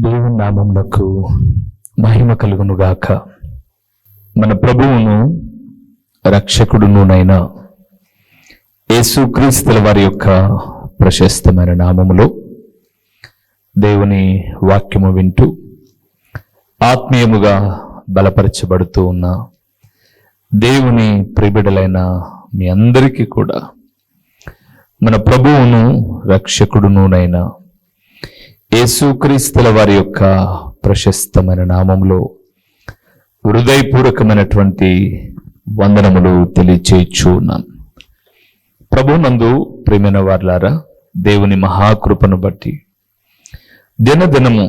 దేవుని నామమునకు మహిమ కలుగునుగాక. మన ప్రభువును రక్షకుడునునైన యేసుక్రీస్తుల వారి యొక్క ప్రశస్తమైన నామములో దేవుని వాక్యము వింటూ ఆత్మీయముగా బలపరచబడుతూ ఉన్న దేవుని ప్రియబిడలైన మీ అందరికీ కూడా మన ప్రభువును రక్షకుడునునైన యేసుక్రీస్తుల వారి యొక్క ప్రశస్తమైన నామములో హృదయపూర్వకమైనటువంటి వందనములు తెలియచేయచ్చు ఉన్నాను. ప్రభునందు ప్రియమైన వారలారా, దేవుని మహాకృపను బట్టి దినదినము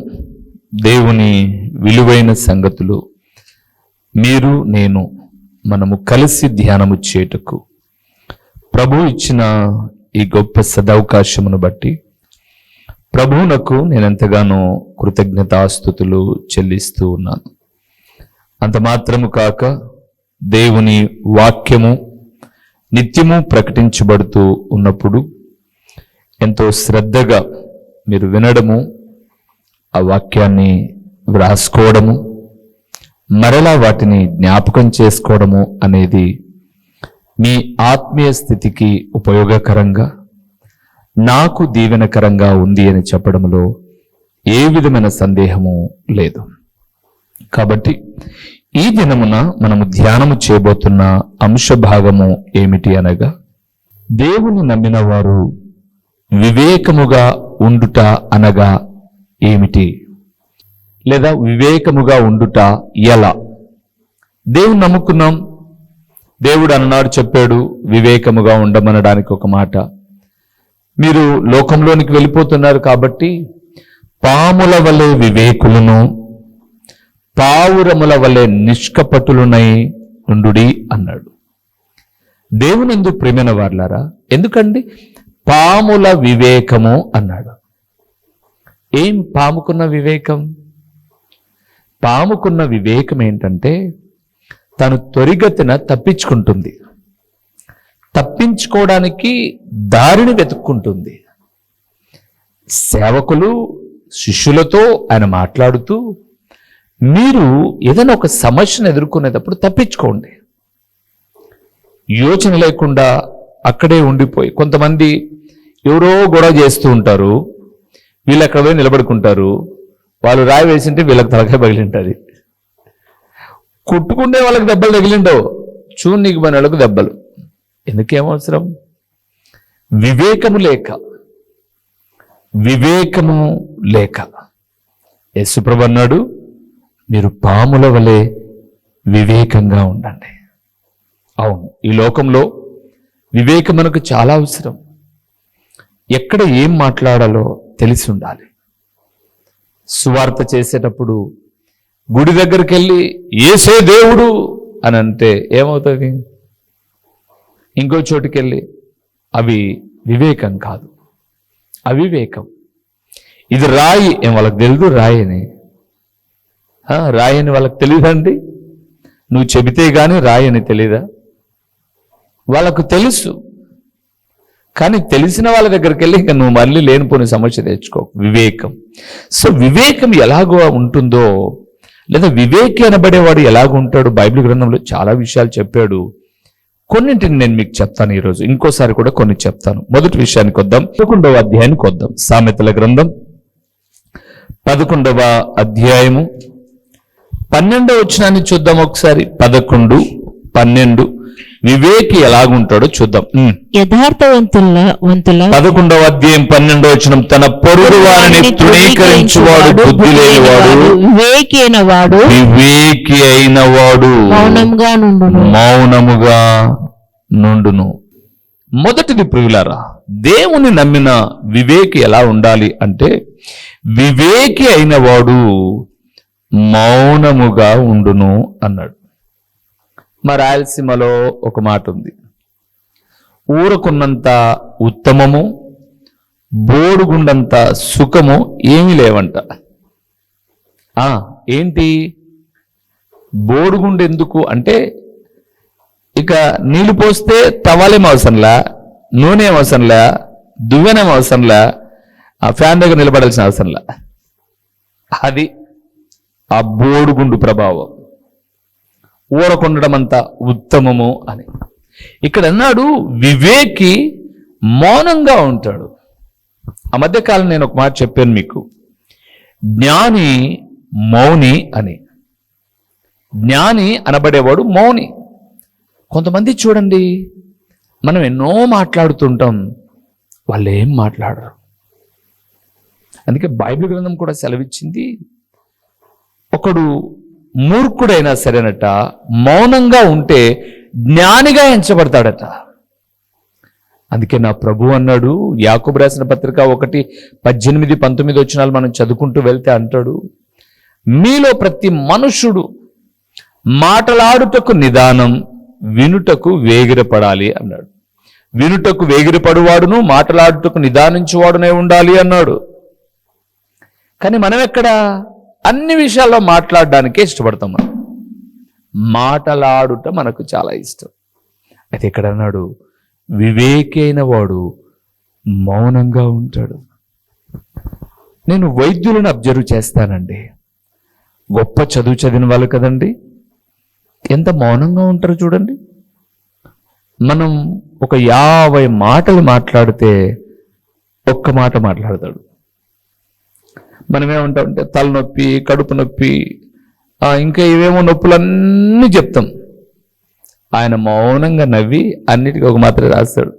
దేవుని విలువైన సంగతులు మీరు నేను మనము కలిసి ధ్యానము చేయుటకు ప్రభు ఇచ్చిన ఈ గొప్ప సదవకాశమును బట్టి ప్రభువునకు నేనెంతగానో కృతజ్ఞతాస్తుతులు చెల్లిస్తూ ఉన్నాను. అంత మాత్రము కాక దేవుని వాక్యము నిత్యము ప్రకటించబడుతూ ఉన్నప్పుడు ఎంతో శ్రద్ధగా మీరు వినడము, ఆ వాక్యాన్ని వ్రాసుకోవడము, మరలా వాటిని జ్ఞాపకం చేసుకోవడము అనేది మీ ఆత్మీయ స్థితికి ఉపయోగకరంగా, నాకు దీవెనకరంగా ఉంది అని చెప్పడంలో ఏ విధమైన సందేహము లేదు. కాబట్టి ఈ దినమున మనము ధ్యానము చేయబోతున్న అంశ భాగము ఏమిటి అనగా, దేవుని నమ్మిన వారు వివేకముగా ఉండుట అనగా ఏమిటి, లేదా వివేకముగా ఉండుట ఎలా? దేవుని నమ్ముకున్నాం, దేవుడు అన్నాడు, చెప్పాడు, వివేకముగా ఉండమనడానికి ఒక మాట. మీరు లోకంలోనికి వెళ్ళిపోతున్నారు కాబట్టి పాముల వలె వివేకులను, పావురముల వలె నిష్కపటులునై ఉండుడి అన్నాడు. దేవునందు ప్రియమైన వారలారా, ఎందుకండి పాముల వివేకము అన్నాడు? ఏం పాముకున్న వివేకం? పాముకున్న వివేకం ఏంటంటే తను త్వరిగతిన తప్పించుకుంటుంది, తప్పించుకోవడానికి దారిని వెతుక్కుంటుంది. సేవకులు శిష్యులతో ఆయన మాట్లాడుతూ, మీరు ఏదైనా ఒక సమస్యను ఎదుర్కొనేటప్పుడు తప్పించుకోండి, యోచన లేకుండా అక్కడే ఉండిపోయి. కొంతమంది ఎవరో గొడవ చేస్తూ ఉంటారు, వీళ్ళు అక్కడ పోయి నిలబడుకుంటారు, వాళ్ళు రాయి వేసింటే వీళ్ళకి తలకాయ పగిలింటుంది. కొట్టుకుంటే వాళ్ళకి దెబ్బలు తగిలిండవు, చూన్నీకి పని వాళ్ళకు దెబ్బలు. ఎందుకేమవసరం? వివేకము లేక. వివేకము లేక యేసుప్రభు అన్నాడు, మీరు పాముల వలె వివేకంగా ఉండండి. అవును, ఈ లోకంలో వివేకం మనకు చాలా అవసరం. ఎక్కడ ఏం మాట్లాడాలో తెలిసి ఉండాలి. సువార్త చేసేటప్పుడు గుడి దగ్గరికి వెళ్ళి యేసే దేవుడు అని అంటే ఏమవుతుంది? ఇంకో చోటుకెళ్ళి అవి వివేకం కాదు, అవివేకం. ఇది రాయి, ఏం వాళ్ళకి తెలియదు రాయి అని. రాయి అని వాళ్ళకి తెలియదండి. నువ్వు చెబితే గానీ రాయి అని తెలీదా? వాళ్ళకు తెలుసు, కానీ తెలిసిన వాళ్ళ దగ్గరికి వెళ్ళి ఇంకా నువ్వు మళ్ళీ లేనిపోని సమస్య తెచ్చుకో. వివేకం. సో వివేకం ఎలాగో ఉంటుందో, లేదా వివేకి అనబడేవాడు ఎలాగుంటాడు, బైబిల్ గ్రంథంలో చాలా విషయాలు చెప్పాడు. కొన్నింటిని నేను మీకు చెప్తాను ఈరోజు, ఇంకోసారి కూడా కొన్ని చెప్తాను. మొదటి విషయానికి వద్దాం, 11వ అధ్యాయానికి వద్దాం. సామెతల గ్రంథం 11వ అధ్యాయము 12వ వచనాన్ని చూద్దాం ఒకసారి. 11, 12 వివేకి ఎలాగుంటాడో చూద్దాం. యథార్థవంతుల 11వ అధ్యాయం 12వ వచనం, తన పొరుగు వారిని తృణీకరించువాడు బుద్ధి లేనివాడు, వివేకి అయిన వాడు మౌనముగా నుండును. మొదటిది ప్రియులారా, దేవుని నమ్మిన వివేకి ఎలా ఉండాలి అంటే, వివేకి అయిన వాడు మౌనముగా ఉండును అన్నాడు. మా రాయలసీమలో ఒక మాట ఉంది, ఊరకున్నంత ఉత్తమము బోడుగుండంత సుఖము ఏమీ లేవంట. ఏంటి బోడుగుండు ఎందుకు అంటే, ఇక నీళ్లు పోస్తే తవ్వాలేం అవసరంలా, నూనె ఏం అవసరంలా, దువ్వెనేం అవసరంలా, ఆ ఫ్యాన్ దగ్గర నిలబడాల్సిన అవసరంలా. అది ఆ బోడుగుండు ప్రభావం. ఊరకుండడం అంత ఉత్తమము అని. ఇక్కడ అన్నాడు వివేకి మౌనంగా ఉంటాడు. ఆ మధ్యకాలం నేను ఒక మాట చెప్పాను మీకు, జ్ఞాని మౌని అని. జ్ఞాని అనబడేవాడు మౌని. కొంతమంది చూడండి, మనం ఎన్నో మాట్లాడుతుంటాం, వాళ్ళు ఏం మాట్లాడరు. అందుకే బైబిల్ గ్రంథం కూడా సెలవిచ్చింది, ఒకడు మూర్ఖుడైనా సరేనట మౌనంగా ఉంటే జ్ఞానిగా ఎంచబడతాడట. అందుకే నా ప్రభు అన్నాడు, యాకోబు రాసిన పత్రిక 1:18-19 వచనాలు మనం చదువుకుంటూ వెళ్తే అంటాడు, మీలో ప్రతి మనుషుడు మాటలాడుటకు నిదానం, వినుటకు వేగిరపడాలి అన్నాడు. వినుటకు వేగిరపడువాడును మాటలాడుటకు నిదానించువాడునే ఉండాలి అన్నాడు. కానీ మనం ఎక్కడ అన్ని విషయాల్లో మాట్లాడడానికే ఇష్టపడతాం. మనం మాటలాడుట మనకు చాలా ఇష్టం. అయితే ఇక్కడ అన్నాడు వివేకైన వాడు మౌనంగా ఉంటాడు. నేను వైద్యులను అబ్జర్వ్ చేస్తానండి. గొప్ప చదువు చదివిన వాళ్ళు కదండి, ఎంత మౌనంగా ఉంటారు చూడండి. మనం ఒక 50 మాటలు మాట్లాడితే ఒక్క మాట మాట్లాడతాడు. మనం ఏమంటామంటే తలనొప్పి, కడుపు నొప్పి, ఇంకా ఇవేమో నొప్పులన్నీ చెప్తాం. ఆయన మౌనంగా నవ్వి అన్నిటికీ ఒక మాత్రం రాస్తాడు.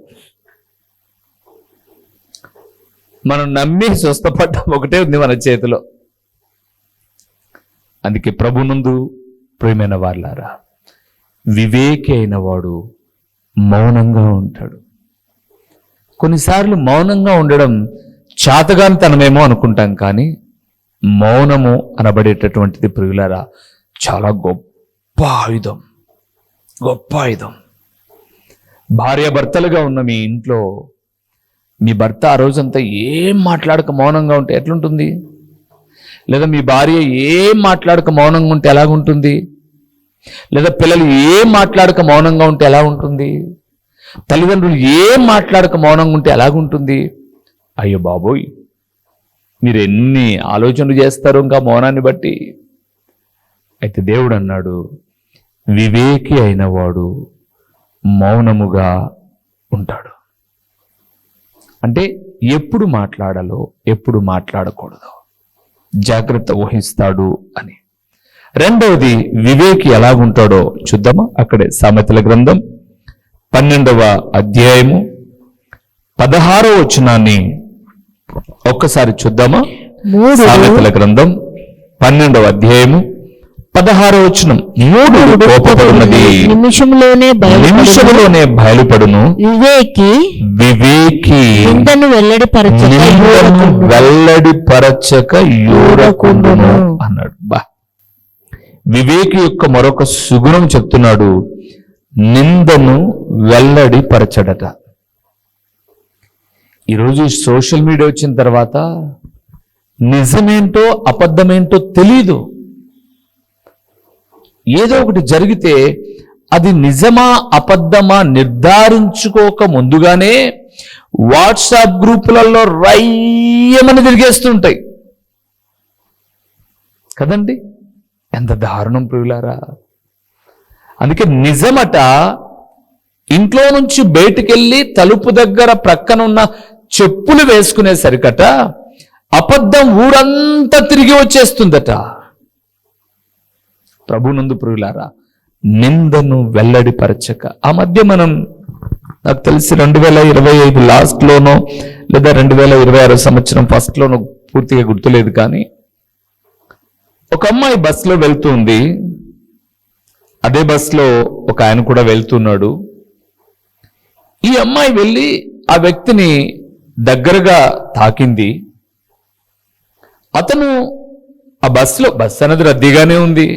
మనం నమ్మి స్వస్థపడ్డం ఒకటే ఉంది మన చేతిలో. అందుకే ప్రభునందు ప్రియమైన వాళ్ళారా, వివేకి అయిన వాడు మౌనంగా ఉంటాడు. కొన్నిసార్లు మౌనంగా ఉండడం చాతగానితనమేమో అనుకుంటాం, కానీ మౌనము అనబడేటటువంటిది ప్రియులారా చాలా గొప్ప ఆయుధం. గొప్ప ఆయుధం. భార్యాభర్తలుగా ఉన్న మీ ఇంట్లో మీ భర్త ఆ రోజంతా ఏం మాట్లాడక మౌనంగా ఉంటే ఎట్లుంటుంది? లేదా మీ భార్య ఏం మాట్లాడక మౌనంగా ఉంటే ఎలాగుంటుంది? లేదా పిల్లలు ఏం మాట్లాడక మౌనంగా ఉంటే ఎలా ఉంటుంది? తల్లిదండ్రులు ఏం మాట్లాడక మౌనంగా ఉంటే ఎలాగుంటుంది? అయ్యో బాబోయ్, మీరు ఎన్ని ఆలోచనలు చేస్తారో ఇంకా మౌనాన్ని బట్టి. అయితే దేవుడు అన్నాడు వివేకి అయిన వాడు మౌనముగా ఉంటాడు. అంటే ఎప్పుడు మాట్లాడాలో ఎప్పుడు మాట్లాడకూడదు జాగ్రత్త వహిస్తాడు అని. రెండవది వివేకి ఎలాగుంటాడో చూద్దామా? అక్కడే సామెతల గ్రంథం 12వ అధ్యాయము 16వ వచనాన్ని ఒక్కసారి చూద్దామా? సామెతల గ్రంథం 12వ అధ్యాయము 16వ వచనం. మూడు కోపపడున్నది నిమిషములోనే బయలుపడును, వివేకి నిందను వెల్లడిపరచక యూరకుండును అన్నాడు. బా, వివేకి యొక్క మరొక సుగుణం చెప్తున్నాడు, నిందను వెల్లడిపరచడట. ఈరోజు సోషల్ మీడియా వచ్చిన తర్వాత నిజమేంటో అబద్ధమేంటో తెలీదు. ఏదో ఒకటి జరిగితే అది నిజమా అబద్ధమా నిర్ధారించుకోక ముందుగానే వాట్సాప్ గ్రూపులలో రయ్యమని తిరిగేస్తుంటాయి కదండి. ఎంత దారుణం ప్రియులారా. అందుకే నిజమట ఇంట్లో నుంచి బయటికెళ్ళి తలుపు దగ్గర ప్రక్కనున్న చెప్పులు వేసుకునేసరికట అబద్ధం ఊరంతా తిరిగి వచ్చేస్తుందట. ప్రభునందు ప్రియులారా, నిందను వెల్లడిపరచక. ఆ మధ్య మనం, నాకు తెలిసి 2025 లాస్ట్ లోనో లేదా 2026 సంవత్సరం ఫస్ట్ లోనో పూర్తిగా గుర్తులేదు, కానీ ఒక అమ్మాయి బస్సులో వెళ్తుంది. అదే బస్సులో ఒక ఆయన కూడా వెళ్తున్నాడు. ఈ అమ్మాయి వెళ్ళి ఆ వ్యక్తిని దగ్గరగా తాకింది. అతను ఆ బస్సులో, బస్సు అనేది రద్దీగానే ఉంది.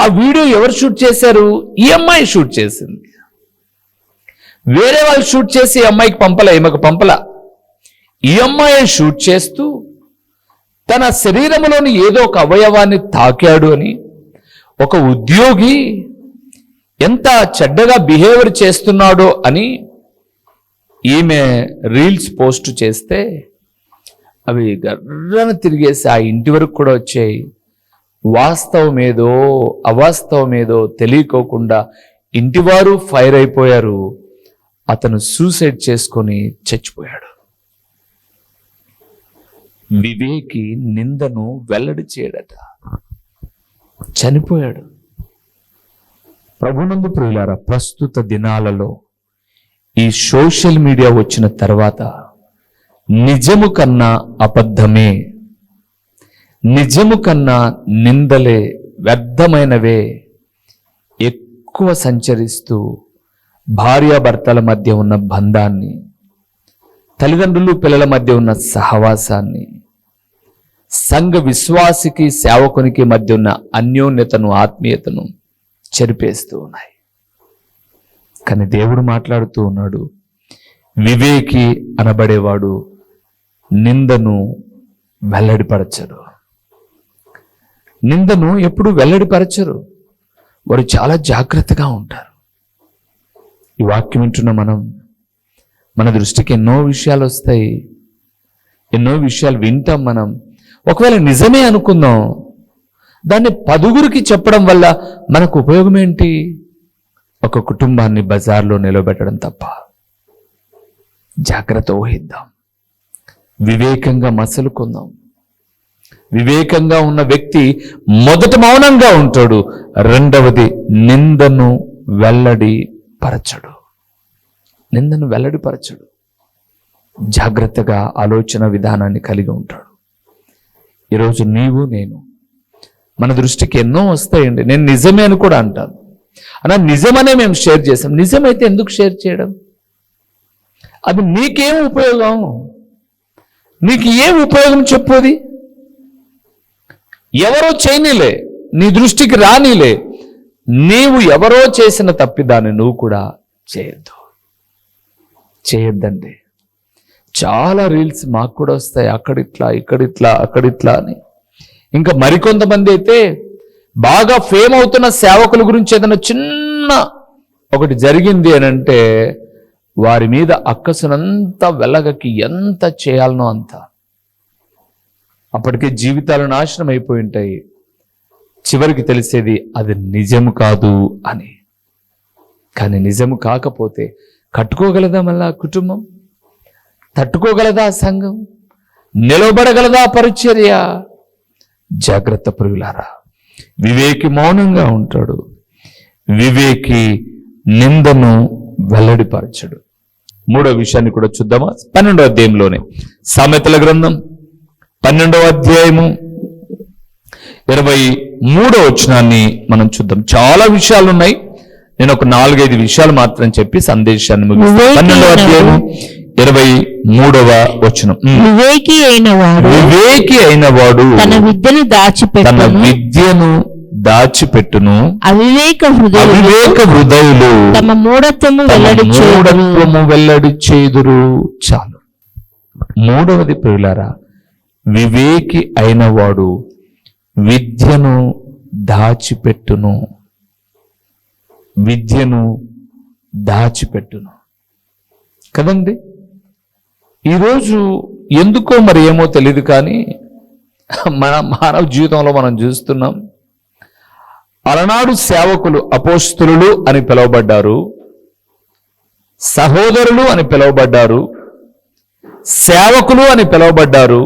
ఆ వీడియో ఎవరు షూట్ చేశారు? ఈ అమ్మాయి షూట్ చేసింది. వేరే వాళ్ళు షూట్ చేసి ఈ అమ్మాయికి పంపలా, ఈమెకు పంపలా. ఈ అమ్మాయి షూట్ చేస్తూ తన శరీరంలోని ఏదో ఒక అవయవాన్ని తాకాడు అని, ఒక ఉద్యోగి ఎంత చెడ్డగా బిహేవియర్ చేస్తున్నాడో అని ఈమె రీల్స్ పోస్ట్ చేస్తే అవి గర్రన తిరిగేసి ఆ ఇంటి వరకు కూడా వచ్చాయి. వాస్తవమేదో అవాస్తవమేదో తెలియకోకుండా ఇంటివారు ఫైర్ అయిపోయారు. అతను సూసైడ్ చేసుకొని చచ్చిపోయాడు. వివేకి నిందను వెల్లడి చేయడట, చనిపోయాడు. ప్రభునందు ప్రియులారా, ప్రస్తుత దినాలలో ఈ సోషల్ మీడియా వచ్చిన తర్వాత నిజము కన్నా అబద్ధమే, నిజము కన్నా నిందలే, వ్యర్థమైనవే ఎక్కువ సంచరిస్తూ భార్యాభర్తల మధ్య ఉన్న బంధాన్ని, తల్లిదండ్రులు పిల్లల మధ్య ఉన్న సహవాసాన్ని, సంఘ విశ్వాసికి సేవకునికి మధ్య ఉన్న అన్యోన్యతను, ఆత్మీయతను చెరిపేస్తూ ఉన్నాయి. కానీ దేవుడు మాట్లాడుతూ ఉన్నాడు, వివేకి అనబడేవాడు నిందను వెల్లడిపరచరు. నిందను ఎప్పుడు వెల్లడిపరచరు. వారు చాలా జాగ్రత్తగా ఉంటారు. ఈ వాక్యం వింటున్న మన దృష్టికి ఎన్నో విషయాలు వస్తాయి, ఎన్నో విషయాలు వింటాం. మనం ఒకవేళ నిజమే అనుకుందాం, దాన్ని 10గురికి చెప్పడం వల్ల మనకు ఉపయోగం ఏంటి? ఒక కుటుంబాన్ని బజార్లో నిలబెట్టడం తప్ప. జాగ్రత్త వహిద్దాం, వివేకంగా మసలుకుందాం. వివేకంగా ఉన్న వ్యక్తి మొదట మౌనంగా ఉంటాడు, రెండవది నిందను వెల్లడిపరచడు. నిందను వెల్లడిపరచడు. జాగ్రత్తగా ఆలోచన విధానాన్ని కలిగి ఉంటాడు. ఈరోజు నీవు నేను మన దృష్టికి ఎన్నో వస్తాయండి. నేను నిజమే అని కూడా అంటాను. అలా నిజమనే మేము షేర్ చేసాం. నిజమైతే ఎందుకు షేర్ చేయడం? అది నీకేం ఉపయోగం? నీకు ఏం ఉపయోగం చెప్పోది? ఎవరో చేయనీలే, నీ దృష్టికి రానీలే. నీవు ఎవరో చేసిన తప్పిదాన్ని నువ్వు కూడా చేయొద్దండి. చాలా రీల్స్ మాకు కూడా వస్తాయి, అక్కడిట్లా ఇక్కడిట్లా అక్కడిట్లా అని. ఇంకా మరికొంతమంది అయితే బాగా ఫేమ్ అవుతున్న సేవకుల గురించి ఏదైనా చిన్న ఒకటి జరిగింది అని అంటే వారి మీద అక్కసునంతా వెళ్ళగకి ఎంత చేయాలనో అంత. అప్పటికే జీవితాలు నాశనం అయిపోయి ఉంటాయి. చివరికి తెలిసేది అది నిజము కాదు అని. కానీ నిజము కాకపోతే కట్టుకోగలదా మళ్ళా కుటుంబం? తట్టుకోగలదా సంఘం? నిలబడగలదా పరిచర్య? జాగ్రత్త ప్రియులారా, వివేకి మౌనంగా ఉంటాడు, వివేకి నిందను వెల్లడిపరచడు. మూడో విషయాన్ని కూడా చూద్దామా? 12వ అధ్యాయంలోనే, సామెతల గ్రంథం 12వ అధ్యాయము 23వ వచనాన్ని మనం చూద్దాం. చాలా విషయాలు ఉన్నాయి, నేను ఒక 4-5 విషయాలు మాత్రం చెప్పి సందేశాన్ని ముగిస్తాను. 12వ అధ్యాయము 23వ వచనం. వివేకి అయిన వాడు తన విద్యను దాచిపెట్టును, అవివేక హృదయులు తమ మూఢత్వము వెల్లడి చేదురు. చాలు. మూడవది ప్రియులారా, వివేకి అయిన వాడు విద్యను దాచిపెట్టును, విద్యను దాచిపెట్టును కదండి. ఈరోజు ఎందుకో మరి ఏమో తెలియదు కానీ మన మానవ జీవితంలో మనం చూస్తున్నాం, అలనాడు సేవకులు అపోస్తలులు అని పిలువబడ్డారు, సహోదరులు అని పిలువబడ్డారు, సేవకులు అని పిలువబడ్డారు,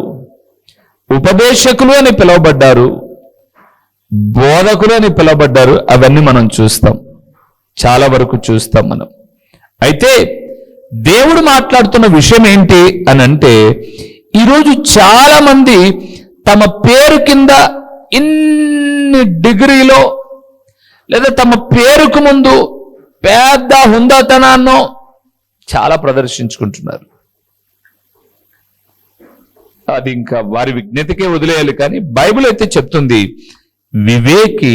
ఉపదేశకులు అని పిలువబడ్డారు, బోధకులు అని పిలువబడ్డారు. అవన్నీ మనం చూస్తాం, చాలా వరకు చూస్తాం మనం. అయితే దేవుడు మాట్లాడుతున్న విషయం ఏంటి అని అంటే, ఈరోజు చాలా మంది తమ పేరు కింద ఇన్ని డిగ్రీలో లేదా తమ పేరుకు ముందు పెద్ద హుందాతనాన్నో చాలా ప్రదర్శించుకుంటున్నారు. అది ఇంకా వారి విజ్ఞతకే వదిలేయాలి. కానీ బైబిల్ అయితే చెప్తుంది, వివేకి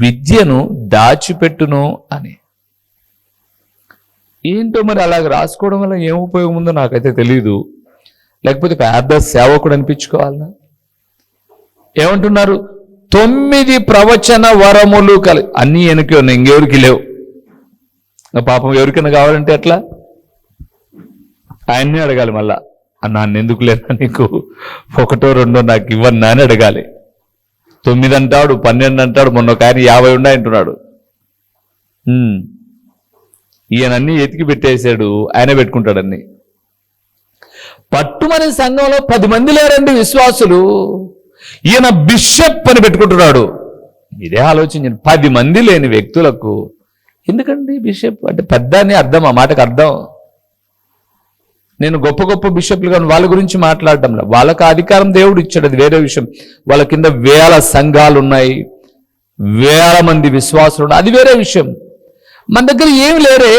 విద్యను దాచిపెట్టును అని. ఏంటో మరి అలాగ రాసుకోవడం వల్ల ఏం ఉపయోగం ఉందో నాకైతే తెలియదు. లేకపోతే పెద్ద సేవకుడు అనిపించుకోవాలన్నా? ఏమంటున్నారు? 9 ప్రవచన వరములు అన్నీ వెనక్కి ఉన్నాయి, ఇంకెవరికి లేవు. పాపం ఎవరికైనా కావాలంటే ఎట్లా? ఆయన్నే అడగాలి మళ్ళా. నాన్న ఎందుకు లేదా నీకు 1, 2 నాకు ఇవ్వన్నా అని అడగాలి. 9 అంటాడు, 12 అంటాడు, మొన్న ఒక ఆయన 50 ఉన్నాయంటున్నాడు. ఈయనన్నీ ఎతికి పెట్టేశాడు, ఆయన పెట్టుకుంటాడన్ని. పట్టుమని సంఘంలో 10 మంది లేరండి విశ్వాసులు, ఈయన బిషప్ అని పెట్టుకుంటున్నాడు. ఇదే ఆలోచించండి, 10 మంది లేని వ్యక్తులకు ఎందుకండి బిషప్ అంటే? పెద్ద అని అర్థం, ఆ మాటకు అర్థం. నేను గొప్ప గొప్ప బిషప్లు కానీ వాళ్ళ గురించి మాట్లాడటంలో, వాళ్ళకి అధికారం దేవుడు ఇచ్చాడు, అది వేరే విషయం. వాళ్ళ కింద వేల సంఘాలు ఉన్నాయి, వేల మంది విశ్వాసులు ఉన్నాయి, అది వేరే విషయం. మన దగ్గర ఏమి లేరు.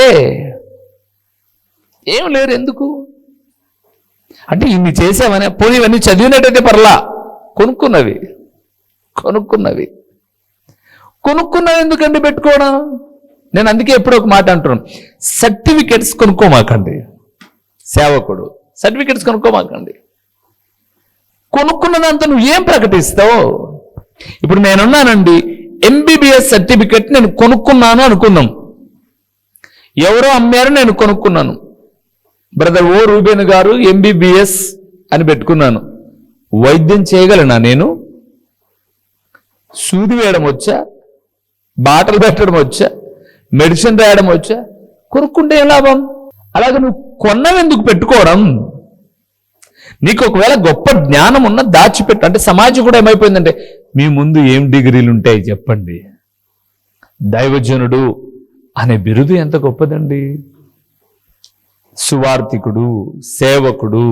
ఎందుకు అంటే ఇన్ని చేసామని, పోనీ ఇవన్నీ చదివినట్టయితే పర్లా, కొనుక్కున్నవి ఎందుకండి పెట్టుకోవడం? నేను అందుకే ఎప్పుడో ఒక మాట అంటున్నాను, సర్టిఫికెట్స్ కొనుక్కోమాకండి. సేవకుడు సర్టిఫికెట్స్ కొనుక్కోమాకండి. కొనుక్కున్నదంతా నువ్వు ఏం ప్రకటిస్తావు? ఇప్పుడు నేనున్నానండి, ఎంబీబీఎస్ సర్టిఫికెట్ నేను కొనుక్కున్నాను అనుకుందాం. ఎవరో అమ్మారు, నేను కొనుక్కున్నాను. బ్రదర్ ఓ రూబేన్ గారు ఎంబీబీఎస్ అని పెట్టుకున్నాను. వైద్యం చేయగలనా నేను? సూది వేయడం వచ్చా? బాటలు పెట్టడం వచ్చా? మెడిసిన్ రాయడం వచ్చా? కొనుక్కుంటే ఏం లాభం? అలాగే నువ్వు కొన్నవెందుకు పెట్టుకోవడం? నీకు ఒకవేళ గొప్ప జ్ఞానం ఉన్న దాచిపెట్టు. అంటే సమాజం కూడా ఏమైపోయిందంటే, మీ ముందు ఏం డిగ్రీలు ఉంటాయి చెప్పండి, దైవజనుడు అనే బిరుదు ఎంత గొప్పదండి. సువార్థికుడు, సేవకుడు,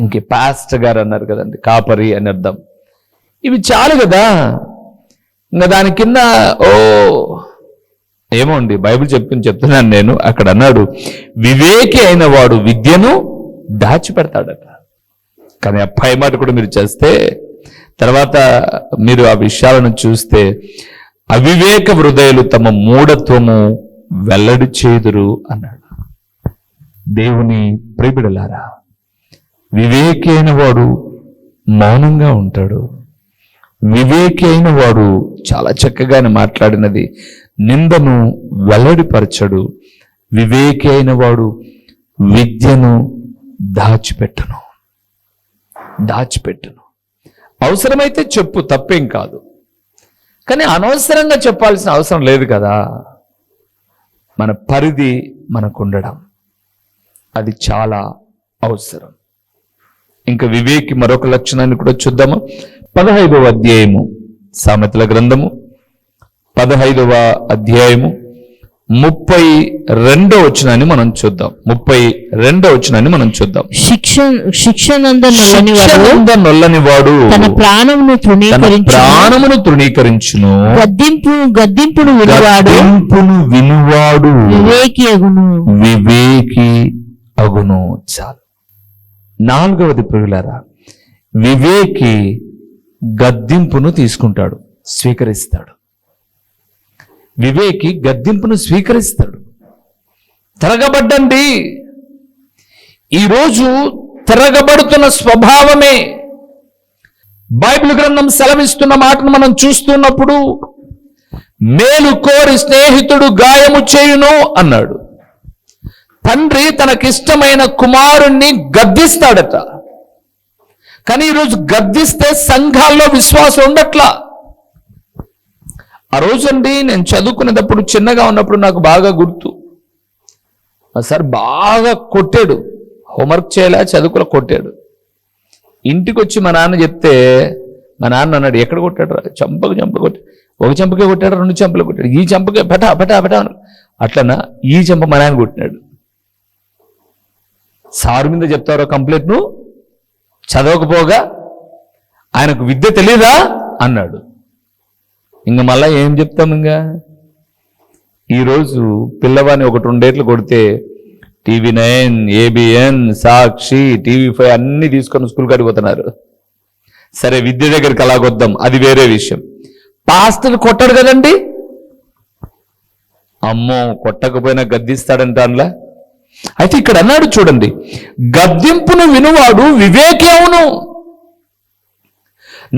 ఇంకే పాస్టర్ గారు అన్నారు కదండి, కాపరి అని అర్థం. ఇవి చాలు కదా. ఇంకా దాని కింద ఏమో అండి, బైబిల్ చెప్తున్నాను నేను. అక్కడ అన్నాడు, వివేకి అయిన వాడు విద్యను దాచిపెడతాడట. కానీ ఆ పై మాట కూడా మీరు చేస్తే, తర్వాత మీరు ఆ విషయాలను చూస్తే, అవివేక హృదయులు తమ మూఢత్వము వెల్లడి చేదురు అన్నాడు. దేవుని ప్రియబిడలారా, వివేకి అయిన వాడు మౌనంగా ఉంటాడు. వివేకి అయిన వాడు చాలా చక్కగా మాట్లాడినది, నిందను వెల్లడిపరచడు. వివేకి అయిన వాడు విద్యను దాచిపెట్టను. అవసరమైతే చెప్పు, తప్పేం కాదు. కానీ అనవసరంగా చెప్పాల్సిన అవసరం లేదు కదా. మన పరిధి మనకు ఉండడం అది చాలా అవసరం. ఇంకా వివేకి మరొక లక్షణాన్ని కూడా చూద్దాము. 15వ అధ్యాయము, సామెతల గ్రంథము 15వ అధ్యాయము 32వ వచనాన్ని మనం చూద్దాం. 32వ వచనాన్ని మనం చూద్దాం. శిక్షనందనొల్లని వాడు తన ప్రాణమును తృణీకరించును. గద్దింపును వినువాడు వివేకి అగును. చాలు. 4వది ప్రియులారా, వివేకి గద్దింపును తీసుకుంటాడు, స్వీకరిస్తాడు. వివేకి గద్దింపును స్వీకరిస్తాడు. తిరగబడ్డండి. ఈరోజు తిరగబడుతున్న స్వభావమే బైబిల్ గ్రంథం సెలవిస్తున్న మాటను మనం చూస్తున్నప్పుడు, మేలు కోరి స్నేహితుడు గాయము చేయును అన్నాడు. తండ్రి తనకిష్టమైన కుమారుణ్ణి గద్దిస్తాడట. కానీ ఈరోజు గద్దిస్తే సంఘాల్లో విశ్వాసం ఉండట్లా. ఆ రోజండి నేను చదువుకునేటప్పుడు, చిన్నగా ఉన్నప్పుడు నాకు బాగా గుర్తు, సార్ బాగా కొట్టాడు. హోంవర్క్ చేయలే, చదువుకులో కొట్టాడు. ఇంటికి వచ్చి మా నాన్న చెప్తే, మా నాన్న అన్నాడు, ఎక్కడ కొట్టాడు? చంపకు కొట్టాడు. ఒక చెంపకే కొట్టాడు, 2 చెంపలు కొట్టాడు. ఈ చెంపకే పెటా అట్లనా ఈ చెంప మా నాన్న కొట్టినాడు. సారు మీద చెప్తారో కంప్లైంట్, నువ్వు చదవకపోగా ఆయనకు విద్య తెలీదా అన్నాడు. ఇంకా మళ్ళా ఏం చెప్తాం? ఇంకా ఈరోజు పిల్లవాడిని 1-2 ఏట్లు కొడితే TV9, ABN, సాక్షి, TV5 అన్ని తీసుకొని స్కూల్ కడిగిపోతున్నారు. సరే, విద్య దగ్గరికి అలాగొద్దాం, అది వేరే విషయం. పాస్టర్ కొట్టాడు కదండి, అమ్మో కొట్టకపోయినా గద్దిస్తాడంట అందులో. అయితే ఇక్కడ అన్నాడు చూడండి, గద్దింపును వినువాడు వివేకి అవును.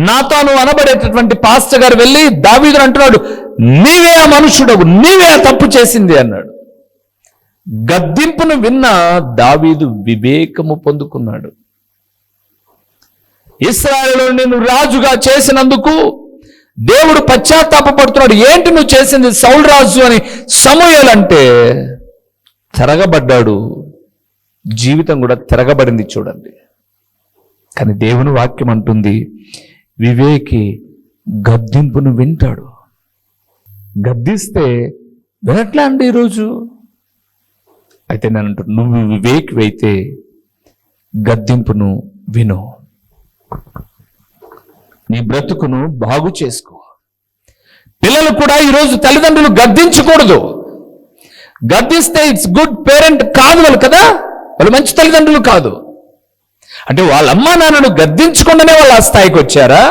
నాతాను అనబడేటటువంటి పాస్టర్ గారు వెళ్ళి దావీదును అంటున్నాడు, నీవే ఆ మనుషుడవు, నీవే ఆ తప్పు చేసింది అన్నాడు. గద్దింపును విన్న దావీదు వివేకము పొందుకున్నాడు. ఇశ్రాయేలులో నేను రాజుగా చేసినందుకు దేవుడు పశ్చాత్తాపడుతున్నాడు. ఏంటి నువ్వు చేసింది సౌలు రాజు అని సమూయేలు అంటే తిరగబడ్డాడు. జీవితం కూడా తిరగబడింది చూడండి. కానీ దేవుని వాక్యం అంటుంది వివేకి గద్దింపును వింటాడు. గద్దిస్తే వినట్లా అండి ఈరోజు. అయితే నేను అంటున్నా, నువ్వు వివేకి అయితే గద్దింపును విను, నీ బ్రతుకును బాగు చేసుకో. పిల్లలు కూడా ఈరోజు తల్లిదండ్రులు గద్దించకూడదు. గద్దిస్తే ఇట్స్ గుడ్ పేరెంట్ కాదు వాళ్ళు కదా, వాళ్ళు మంచి తల్లిదండ్రులు కాదు. అంటే వాళ్ళ అమ్మా నాన్నను గద్దించకుండానే వాళ్ళు ఆ స్థాయికి వచ్చారా?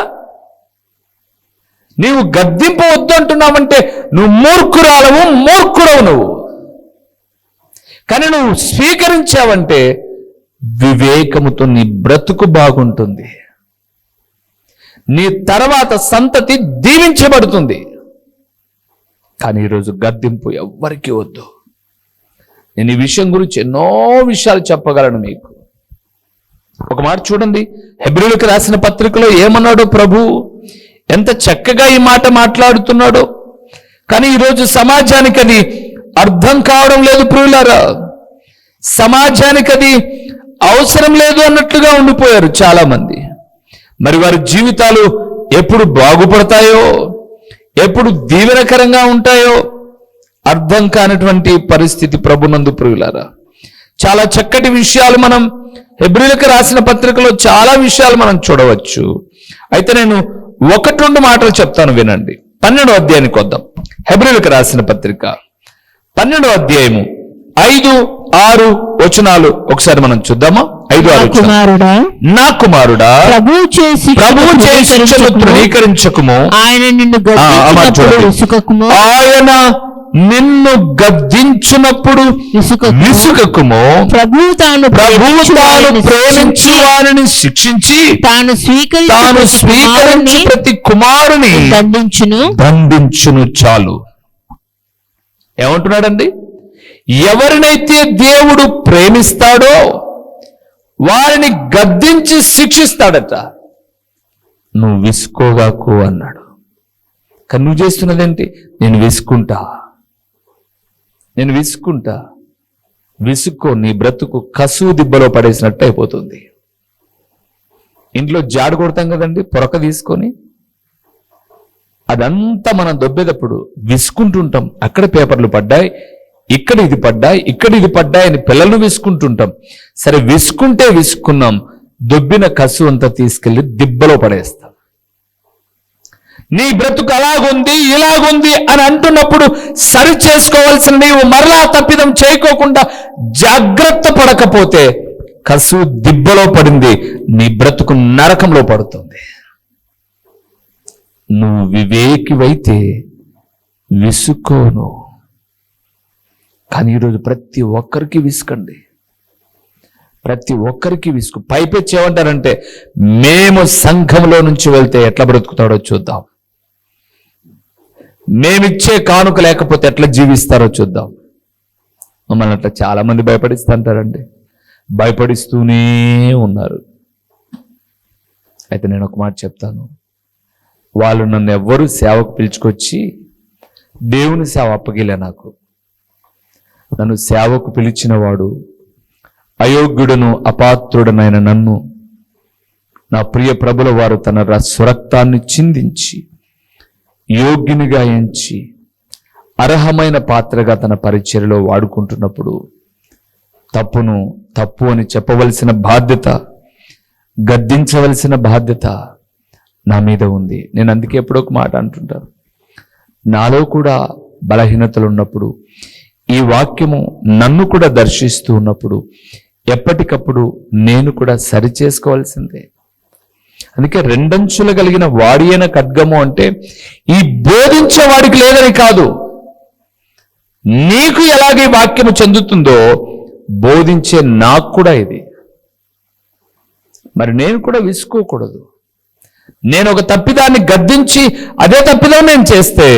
నీవు గద్దింపు వద్దు అంటున్నావంటే నువ్వు మూర్ఖుడవు నువ్వు. కానీ నువ్వు స్వీకరించావంటే వివేకముతో నీ బ్రతుకు బాగుంటుంది, నీ తర్వాత సంతతి దీవించబడుతుంది. కానీ ఈరోజు గద్దింపు ఎవ్వరికీ వద్దు. నేను ఈ విషయం గురించి ఎన్నో విషయాలు చెప్పగలను మీకు. ఒక మాట చూడండి, హెబ్రీయులకు రాసిన పత్రికలో ఏమన్నాడో ప్రభు, ఎంత చక్కగా ఈ మాట మాట్లాడుతున్నాడో. కానీ ఈరోజు సమాజానికి అది అర్థం కావడం లేదు ప్రియులారా. సమాజానికి అది అవసరం లేదు అన్నట్లుగా ఉండిపోయారు చాలా మంది. మరి వారి జీవితాలు ఎప్పుడు బాగుపడతాయో, ఎప్పుడు దీవెనకరంగా ఉంటాయో అర్థం కానటువంటి పరిస్థితి ప్రభునందు ప్రియులారా. చాలా చక్కటి విషయాలు మనం హెబ్రీయులకు రాసిన పత్రికలో చాలా విషయాలు మనం చూడవచ్చు. అయితే నేను 1-2 మాటలు చెప్తాను వినండి. 12వ అధ్యాయానికి వద్దాం. హెబ్రీయులకు రాసిన పత్రిక 12వ అధ్యాయము 5-6 వచనాలు ఒకసారి మనం చూద్దామా? 5-6. నా కుమారుడా, ప్రభువు చేసి తృణీకరించకుము, ఆయన నిన్ను గద్దించినప్పుడు విసుకకుము. ప్రభువు తాను ప్రేమించి వారిని శిక్షించి తాను స్వీకరించి ప్రతి కుమారుని దండించును చాలు. ఏమంటున్నాడండి? ఎవరినైతే దేవుడు ప్రేమిస్తాడో వారిని గద్దించి శిక్షిస్తాడట. నువ్వు విసుకోగాకు అన్నాడు. కానీ నువ్వు చేస్తున్నదేంటి? నేను విసుక్కుంటా. విసుక్కో, నీ బ్రతుకు కసువు దిబ్బలో పడేసినట్టు అయిపోతుంది. ఇంట్లో జాడు కొడతాం కదండి పొరక తీసుకొని, అదంతా మనం దొబ్బేటప్పుడు విసుకుంటుంటాం. అక్కడ పేపర్లు పడ్డాయి, ఇక్కడ ఇది పడ్డాయి అని పిల్లలను విసుకుంటుంటాం. సరే విసుకుంటే విసుకున్నాం, దొబ్బిన కసు అంతా తీసుకెళ్లి దిబ్బలో పడేస్తాం. నీ బ్రతుకు అలాగుంది ఇలాగుంది అని అంటున్నప్పుడు సరి చేసుకోవాల్సిన నీవు మరలా తప్పిదం చేయకోకుండా జాగ్రత్త పడకపోతే కసు దిబ్బలో పడింది, నీ బ్రతుకు నరకంలో పడుతుంది. నువ్వు వివేకివైతే విసుకోను. కానీ ఈరోజు ప్రతి ఒక్కరికి విసుకండి, ప్రతి ఒక్కరికి విసుకు. పైపెచ్చి ఏమంటారంటే, మేము సంఘంలో నుంచి వెళ్తే ఎట్లా బ్రతుకుతాడో చూద్దాం, మేమిచ్చే కానుక లేకపోతే ఎట్లా జీవిస్తారో చూద్దాం. మమ్మల్ని అట్లా చాలా మంది భయపడిస్తుంటారండి, భయపడిస్తూనే ఉన్నారు. అయితే నేను ఒక మాట చెప్తాను, వాళ్ళు నన్ను ఎవ్వరూ సేవకు పిలుచుకొచ్చి దేవుని సేవ అప్పగిలే. నన్ను సేవకు పిలిచిన వాడు అయోగ్యుడను అపాత్రుడనైన నన్ను నా ప్రియ ప్రభుల వారు తన స్వరక్తాన్ని చిందించి యోగ్యునిగా ఎంచి అర్హమైన పాత్రగా తన పరిచర్యలో వాడుకుంటున్నప్పుడు తప్పును తప్పు అని చెప్పవలసిన బాధ్యత, గద్దించవలసిన బాధ్యత నా మీద ఉంది. నేను అందుకే ఎప్పుడో ఒక మాట అంటుంటాను, నాలో కూడా బలహీనతలు ఉన్నప్పుడు, ఈ వాక్యము నన్ను కూడా దర్శిస్తూ ఉన్నప్పుడు ఎప్పటికప్పుడు నేను కూడా సరి చేసుకోవాల్సిందే. అందుకే రెండంచులు కలిగిన వాడి అయిన ఖడ్గము అంటే ఈ బోధించే వాడికి లేదని కాదు, నీకు ఎలాగే వాక్యము చెందుతుందో బోధించే నాకు కూడా ఇది. మరి నేను కూడా విసుకోకూడదు. నేను ఒక తప్పిదాన్ని గద్దించి అదే తప్పిదం నేను చేస్తే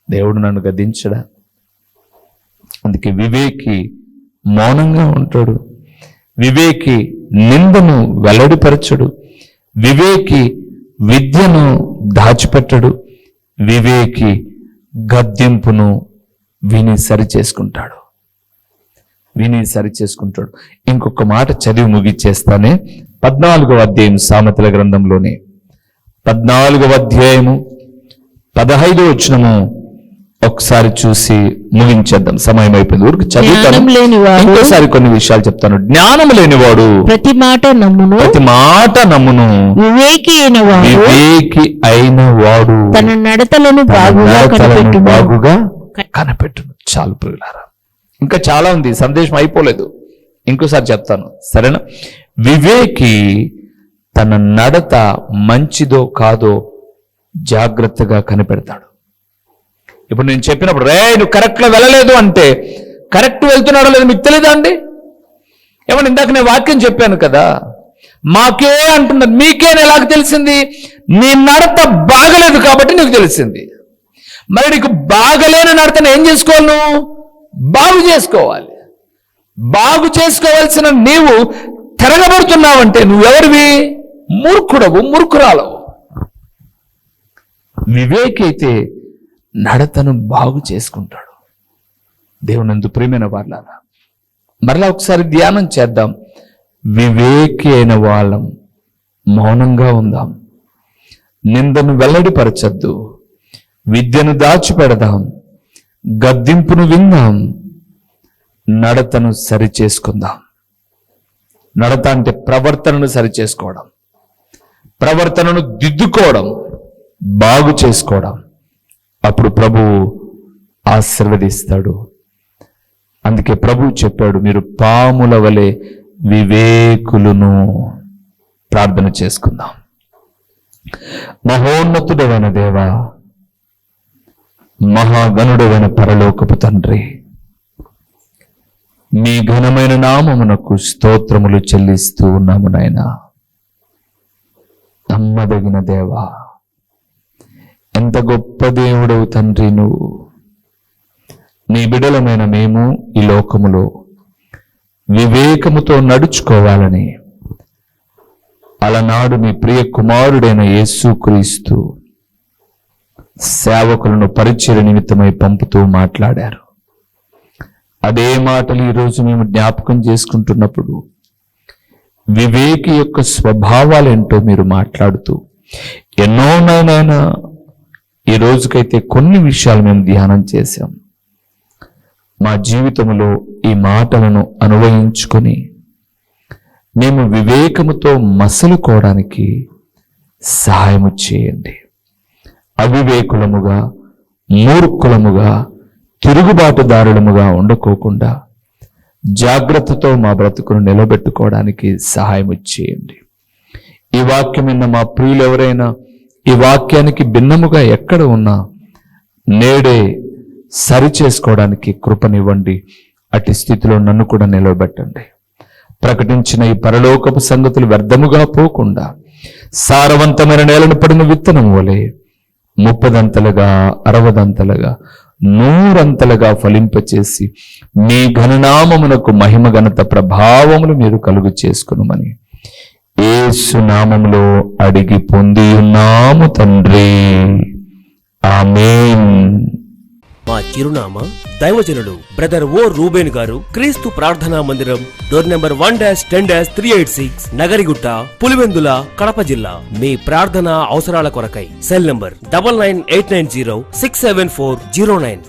దేవుడు నన్ను గద్దించడా? అందుకే వివేకి మౌనంగా ఉంటాడు, వివేకి నిందను వెల్లడిపరచడు, వివేకి విద్యను దాచిపెట్టడు, వివేకి గద్దింపును విని సరిచేసుకుంటాడు. ఇంకొక మాట చదివి ముగిచ్చేస్తానే. 14వ అధ్యాయం సామెతల గ్రంథంలోనే 14వ అధ్యాయము 15వ వచనము ఒకసారి చూసి ముగించేద్దాం, సమయం అయిపోయింది. ఊరికి చదువుతాను, ఇంకోసారి కొన్ని విషయాలు చెప్తాను. జ్ఞానం లేనివాడు ప్రతి మాట నమ్మును, వివేకి అయిన వాడు తన నడతలను బాగుగా కనిపెట్టును. చాలు ప్రియులారా, ఇంకా చాలా ఉంది, సందేశం అయిపోలేదు, ఇంకోసారి చెప్తాను, సరేనా? వివేకి తన నడత మంచిదో కాదో జాగ్రత్తగా కనిపెడతాడు. ఇప్పుడు నేను చెప్పినప్పుడు నువ్వు కరెక్ట్ లో వెళ్ళలేదు అంటే కరెక్ట్ వెళ్తున్నాడో లేదో మీకు తెలియదా అండి? ఏమన్నా ఇందాక నేను వాక్యం చెప్పాను కదా, మాకే అంటున్నారు, మీకేనా ఎలాగ తెలిసింది? నీ నడత బాగలేదు కాబట్టి నీకు తెలిసింది. మరి నీకు బాగలేని నడతను ఏం చేసుకోవాలి? నువ్వు బాగు చేసుకోవాలి. బాగు చేసుకోవాల్సిన నీవు తిరగబడుతున్నావంటే నువ్వెవరివి? మూర్ఖుడవు, మూర్ఖురాలవు. వివేకైతే నడతను బాగు చేసుకుంటాడు. దేవునందు ప్రియమైన వాళ్ళారా, మరలా ఒకసారి ధ్యానం చేద్దాం. వివేకి అయిన వాళ్ళం మౌనంగా ఉందాం, నిందను వెల్లడిపరచద్దు, విద్యను దాచిపెడదాం, గద్దింపును విందాం, నడతను సరిచేసుకుందాం. నడత అంటే ప్రవర్తనను సరిచేసుకోవడం, ప్రవర్తనను దిద్దుకోవడం, బాగు చేసుకోవడం. అప్పుడు ప్రభువు ఆశీర్వదిస్తాడు. అందుకే ప్రభువు చెప్పాడు, మీరు పాముల వలె వివేకులను. ప్రార్థన చేసుకుందాం. మహోన్నతుడైన దేవా, మహాగణుడైన పరలోకపు తండ్రి, మీ ఘనమైన నామమునకు స్తోత్రములు చెల్లిస్తూ ఉన్నాము నాయనా. నమ్మదగిన దేవా, ఎంత గొప్ప దేవుడవు తండ్రి నువ్వు. నీ బిడలమైన మేము ఈ లోకములో వివేకముతో నడుచుకోవాలని అలనాడు మీ ప్రియ కుమారుడైన యేసుక్రీస్తు సేవకులను పరిచర్య నిమిత్తమై పంపుతూ మాట్లాడారు. అదే మాటలు ఈరోజు మేము జ్ఞాపకం చేసుకుంటున్నప్పుడు వివేకి యొక్క స్వభావాలేంటో మీరు మాట్లాడుతూ ఎన్నోనైనా ఈ రోజుకైతే కొన్ని విషయాలు మేము ధ్యానం చేశాం. మా జీవితంలో ఈ మాటలను అన్వయించుకొని మేము వివేకముతో మసలుకోవడానికి సహాయము చేయండి. అవివేకులముగా, మూర్ఖులముగా, తిరుగుబాటుదారులముగా ఉండకోకుండా జాగ్రత్తతో మా బ్రతుకును నిలబెట్టుకోవడానికి సహాయము చేయండి. ఈ వాక్యం విన్న మా ప్రియులు ఎవరైనా ఈ వాక్యానికి భిన్నముగా ఎక్కడ ఉన్నా నేడే సరి చేసుకోవడానికి కృపనివ్వండి. అటు స్థితిలో నన్ను కూడా నిలబెట్టండి. ప్రకటించిన ఈ పరలోకపు సంగతులు వ్యర్థముగా పోకుండా సారవంతమైన నేలను పడిన విత్తనం వలె 30 60 100 ఫలింపచేసి మీ ఘననామమునకు మహిమ ఘనత ప్రభావములు మీరు కలుగు చేసుకునుమని యేసు నామములో అడిగి పొంది ఉన్నాము తండ్రి. ఆమేన్. మా చిరునామా దైవజనులు బ్రదర్ ఓ రూబేన్ గారు, క్రీస్తు ప్రార్థనా మందిరం, డోర్ నెంబర్ 1-10-386, నగరిగుట్ట, పులివెందుల, కడప జిల్లా. మీ ప్రార్థనా అవసరాల కొరకై సెల్ నంబర్ 9989067409.